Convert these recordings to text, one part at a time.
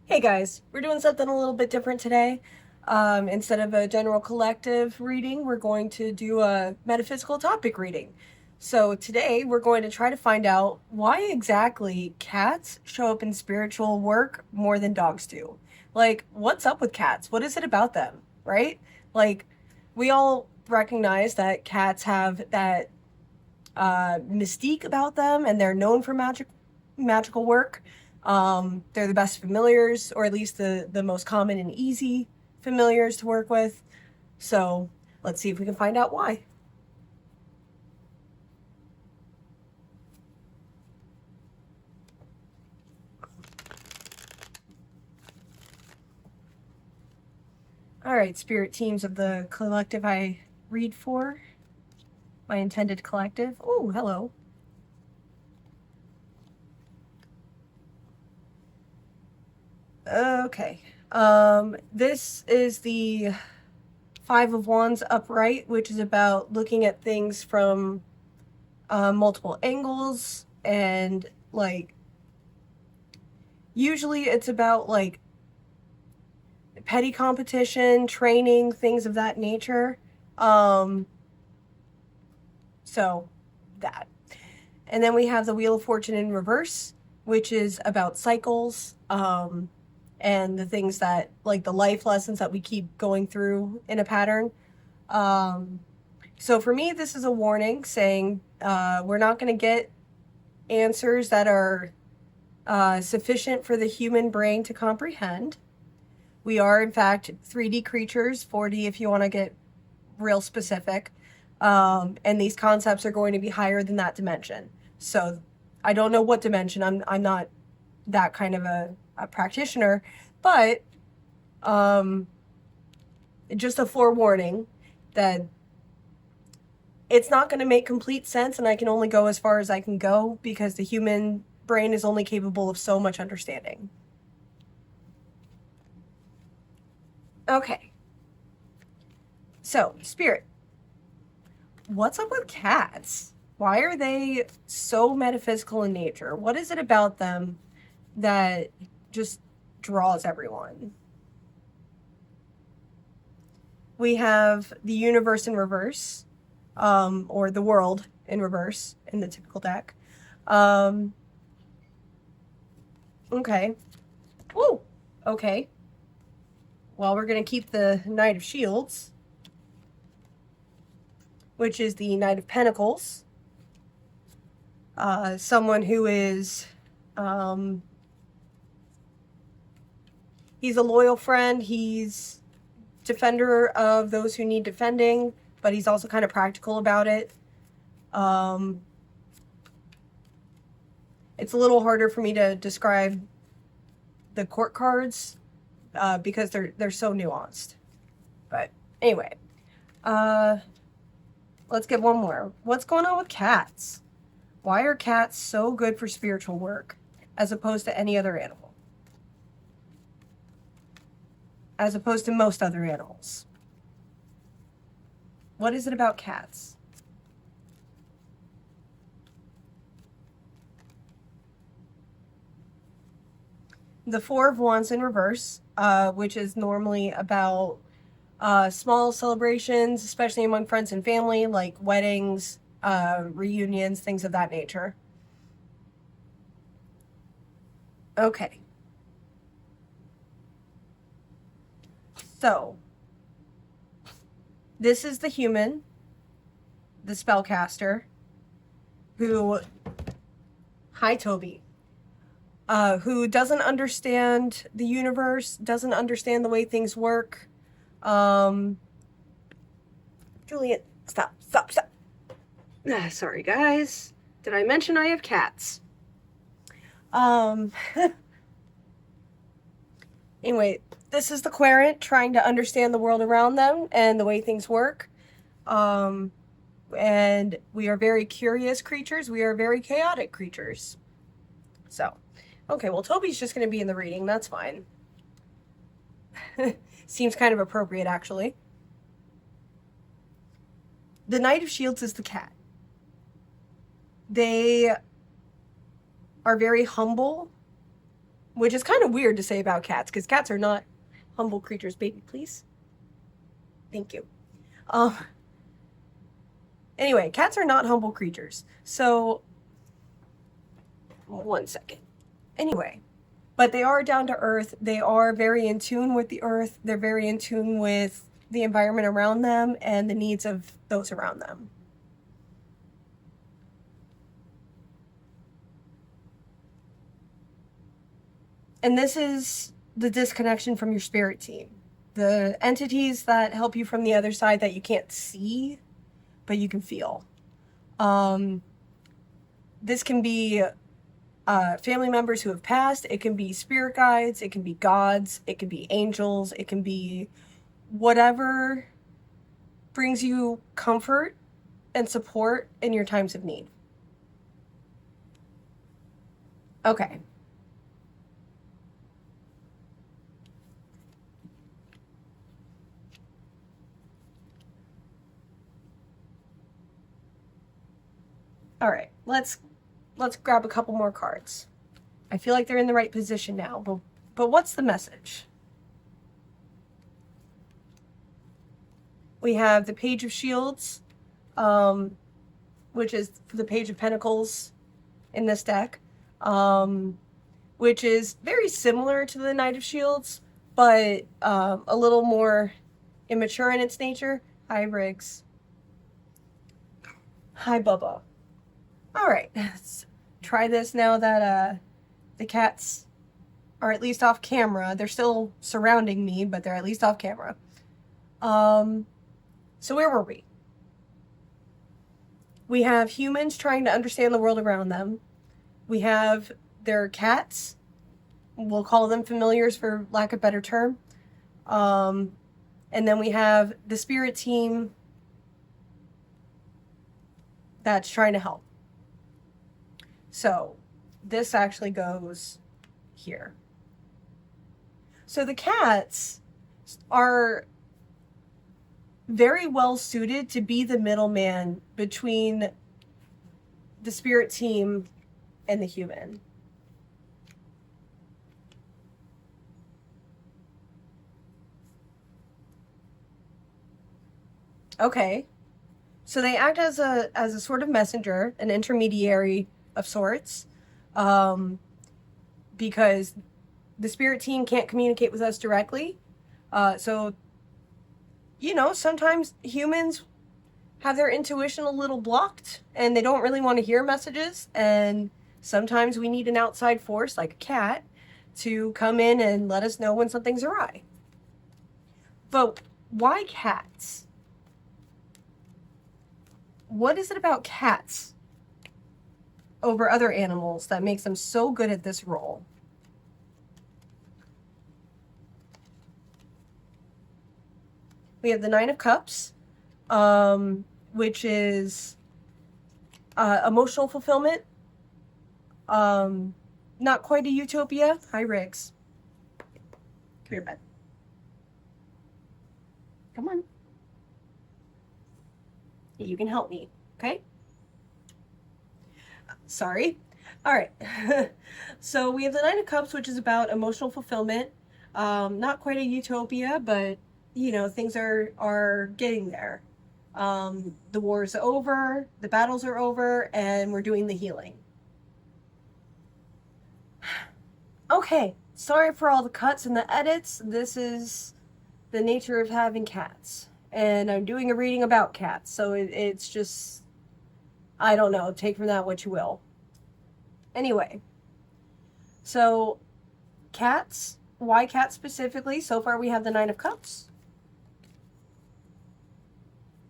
Hey guys, we're doing something a little bit different today. Instead of a general collective reading, we're going to do a metaphysical topic reading. So today we're going to try to find out why exactly cats show up in spiritual work more than dogs do. Like, what's up with cats? What is it about them, right? Like, we all recognize that cats have that mystique about them, and they're known for magical work. They're the best familiars, or at least the most common and easy familiars to work with. So let's see if we can find out why. All right, spirit teams of the collective I read for, my intended collective. Oh, hello. Okay. This is the Five of Wands upright, which is about looking at things from multiple angles, and like usually it's about like petty competition, training, things of that nature. Um, so that. And then we have the Wheel of Fortune in reverse, which is about cycles, and the things that, like the life lessons that we keep going through in a pattern. Um, so for me, this is a warning saying we're not going to get answers that are sufficient for the human brain to comprehend. We are, in fact, 3D creatures, 4D if you want to get real specific. And these concepts are going to be higher than that dimension. So I don't know what dimension. I'm not that kind of a practitioner, but just a forewarning that it's not going to make complete sense, and I can only go as far as I can go because the human brain is only capable of so much understanding. Okay. So, Spirit, what's up with cats? Why are they so metaphysical in nature? What is it about them that just draws everyone? We have the universe in reverse, or the world in reverse in the typical deck. Okay. Woo! Okay. Well, we're going to keep the Knight of Shields, which is the Knight of Pentacles. Someone who is, he's a loyal friend. He's defender of those who need defending, but he's also kind of practical about it. It's a little harder for me to describe the court cards because they're so nuanced. But anyway, let's get one more. What's going on with cats? Why are cats so good for spiritual work as opposed to any other animal? As opposed to most other animals? What is it about cats? The Four of Wands in reverse, which is normally about small celebrations, especially among friends and family, like weddings, reunions, things of that nature. Okay. So, this is the human, the spellcaster, who, hi Toby, who doesn't understand the universe, doesn't understand the way things work. Julian, stop. Sorry, guys. Did I mention I have cats? Anyway, this is the querent trying to understand the world around them and the way things work. And we are very curious creatures. We are very chaotic creatures. So, okay, well, Toby's just going to be in the reading. That's fine. Seems kind of appropriate, actually. The Knight of Shields is the cat. They are very humble which is kind of weird to say about cats, because cats are not humble creatures. Baby, please. Thank you. Anyway, cats are not humble creatures. So, 1 second. Anyway, but they are down to earth. They are very in tune with the earth. They're very in tune with the environment around them and the needs of those around them. And this is the disconnection from your spirit team. The entities that help you from the other side that you can't see, but you can feel. This can be family members who have passed. It can be spirit guides. It can be gods. It can be angels. It can be whatever brings you comfort and support in your times of need. Okay. All right, let's grab a couple more cards. I feel like they're in the right position now, but what's the message? We have the Page of Shields, which is the Page of Pentacles in this deck, which is very similar to the Knight of Shields, but a little more immature in its nature. Hi, Riggs. Hi, Bubba. All right, let's try this now that the cats are at least off camera. They're still surrounding me, but they're at least off camera. So where were we? We have humans trying to understand the world around them. We have their cats. We'll call them familiars for lack of a better term. And then we have the spirit team that's trying to help. So this actually goes here. So the cats are very well suited to be the middleman between the spirit team and the human. Okay. So they act as a sort of messenger, an intermediary of sorts, because the spirit team can't communicate with us directly. So, you know, sometimes humans have their intuition a little blocked and they don't really want to hear messages. And sometimes we need an outside force like a cat to come in and let us know when something's awry. But why cats? What is it about cats over other animals that makes them so good at this role? We have the Nine of Cups, which is emotional fulfillment. Not quite a utopia. Hi, Riggs. Come here, bud. Come on. You can help me, okay? Sorry. All right. So we have the Nine of Cups, which is about emotional fulfillment. Not quite a utopia, but, you know, things are getting there. The war's over, the battles are over, and we're doing the healing. Okay, sorry for all the cuts and the edits. This is the nature of having cats. And I'm doing a reading about cats, so it's just, I don't know, take from that what you will. Anyway, so cats, why cats specifically? So far we have the Nine of Cups.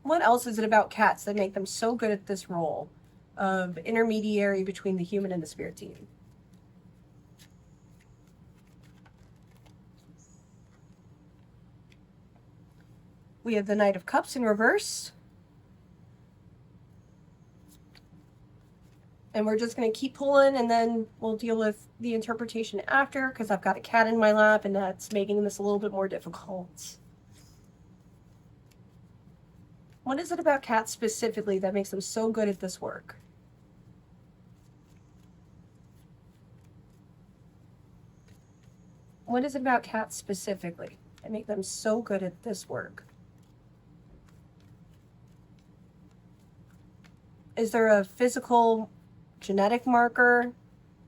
What else is it about cats that make them so good at this role of intermediary between the human and the spirit team? We have the Knight of Cups in reverse. And we're just going to keep pulling and then we'll deal with the interpretation after because I've got a cat in my lap and that's making this a little bit more difficult. What is it about cats specifically that makes them so good at this work? What is it about cats specifically that make them so good at this work? Is there a physical genetic marker?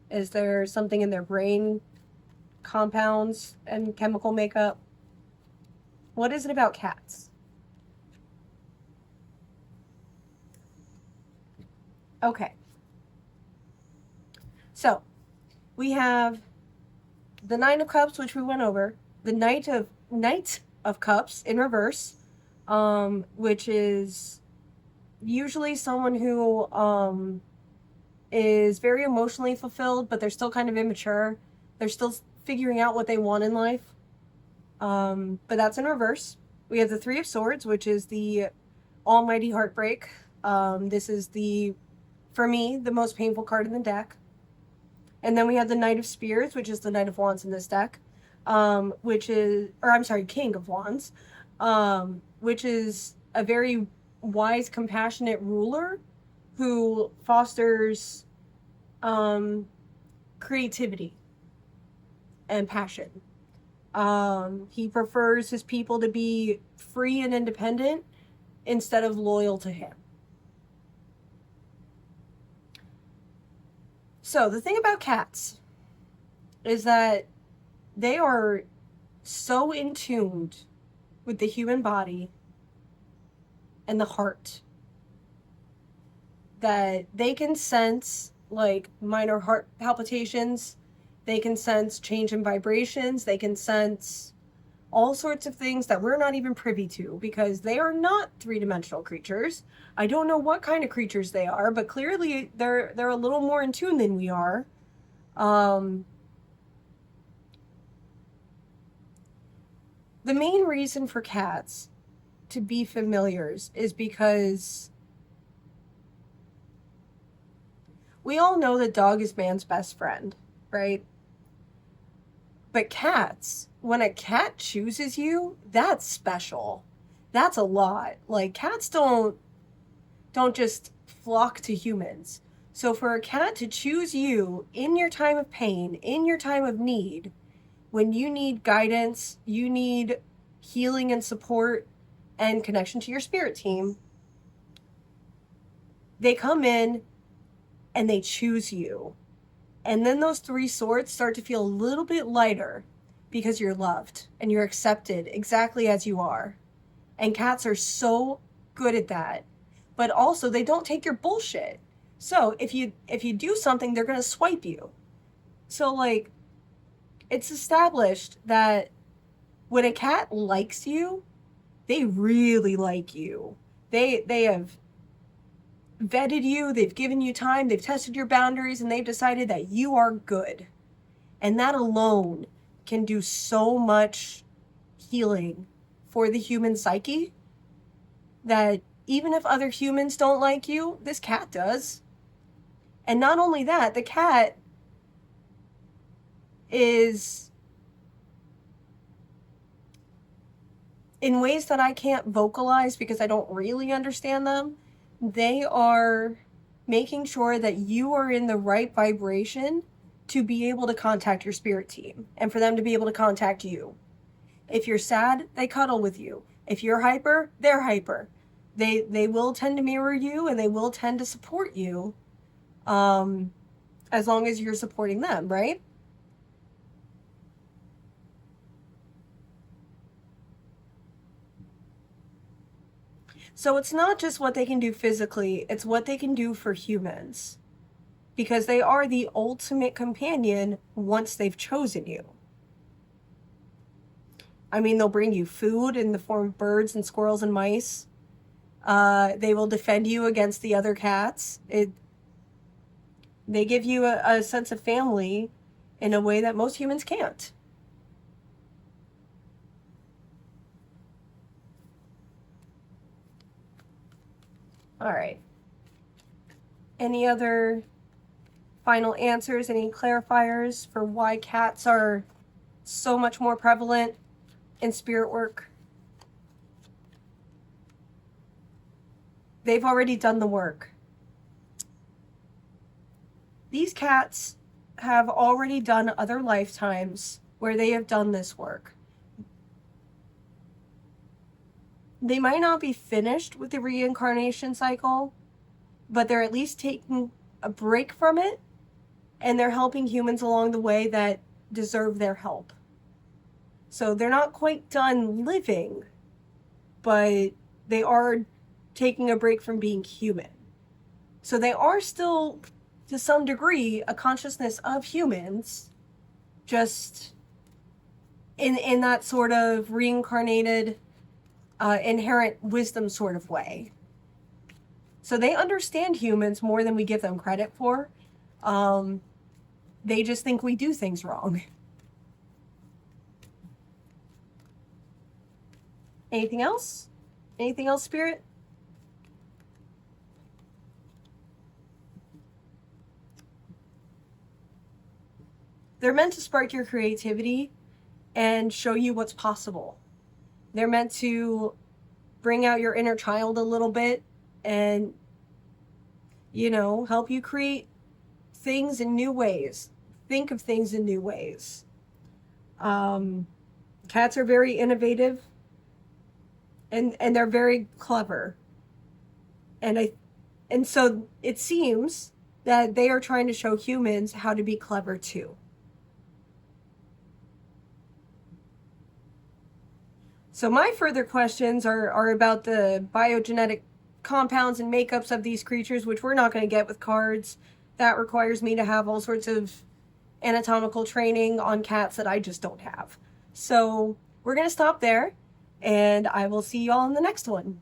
Is there something in their brain compounds and chemical makeup? What is it about cats? Okay. So, we have the Nine of Cups, which we went over, the Knight of Cups in reverse, which is usually someone who is very emotionally fulfilled, but they're still kind of immature. They're still figuring out what they want in life. But that's in reverse. We have the Three of Swords, which is the almighty heartbreak. This is for me, the most painful card in the deck. And then we have the Knight of Spears, which is the Knight of Wands in this deck, King of Wands, which is a very wise, compassionate ruler who fosters creativity and passion. He prefers his people to be free and independent instead of loyal to him. So the thing about cats is that they are so in tune with the human body and the heart that they can sense like minor heart palpitations, they can sense change in vibrations, they can sense all sorts of things that we're not even privy to because they are not three-dimensional creatures. I don't know what kind of creatures they are, but clearly they're a little more in tune than we are. The main reason for cats to be familiars is because we all know that dog is man's best friend, right? But cats, when a cat chooses you, that's special. That's a lot. Like, cats don't just flock to humans. So for a cat to choose you in your time of pain, in your time of need, when you need guidance, you need healing and support and connection to your spirit team, they come in and they choose you. And then those three swords start to feel a little bit lighter because you're loved and you're accepted exactly as you are. And cats are so good at that. But also, they don't take your bullshit. So if you do something, they're going to swipe you. So, like, it's established that when a cat likes you, they really like you. They have vetted you, they've given you time, they've tested your boundaries, and they've decided that you are good. And that alone can do so much healing for the human psyche that even if other humans don't like you, this cat does. And not only that, the cat is, in ways that I can't vocalize because I don't really understand them, they are making sure that you are in the right vibration to be able to contact your spirit team and for them to be able to contact you. If you're sad, they cuddle with you. If you're hyper, they're hyper. They will tend to mirror you and they will tend to support you as long as you're supporting them, right? So it's not just what they can do physically, it's what they can do for humans. Because they are the ultimate companion once they've chosen you. I mean, they'll bring you food in the form of birds and squirrels and mice. They will defend you against the other cats. They give you a sense of family in a way that most humans can't. All right. Any other final answers, any clarifiers for why cats are so much more prevalent in spirit work? They've already done the work. These cats have already done other lifetimes where they have done this work. They might not be finished with the reincarnation cycle, but they're at least taking a break from it, and they're helping humans along the way that deserve their help. So they're not quite done living, but they are taking a break from being human. So they are still, to some degree, a consciousness of humans, just in that sort of reincarnated, inherent wisdom sort of way. So they understand humans more than we give them credit for. They just think we do things wrong. Anything else? Anything else, Spirit? They're meant to spark your creativity and show you what's possible. They're meant to bring out your inner child a little bit and, help you create things in new ways. Think of things in new ways. Cats are very innovative and they're very clever. And so it seems that they are trying to show humans how to be clever too. So my further questions are about the biogenetic compounds and makeups of these creatures, which we're not going to get with cards. That requires me to have all sorts of anatomical training on cats that I just don't have. So we're going to stop there, and I will see you all in the next one.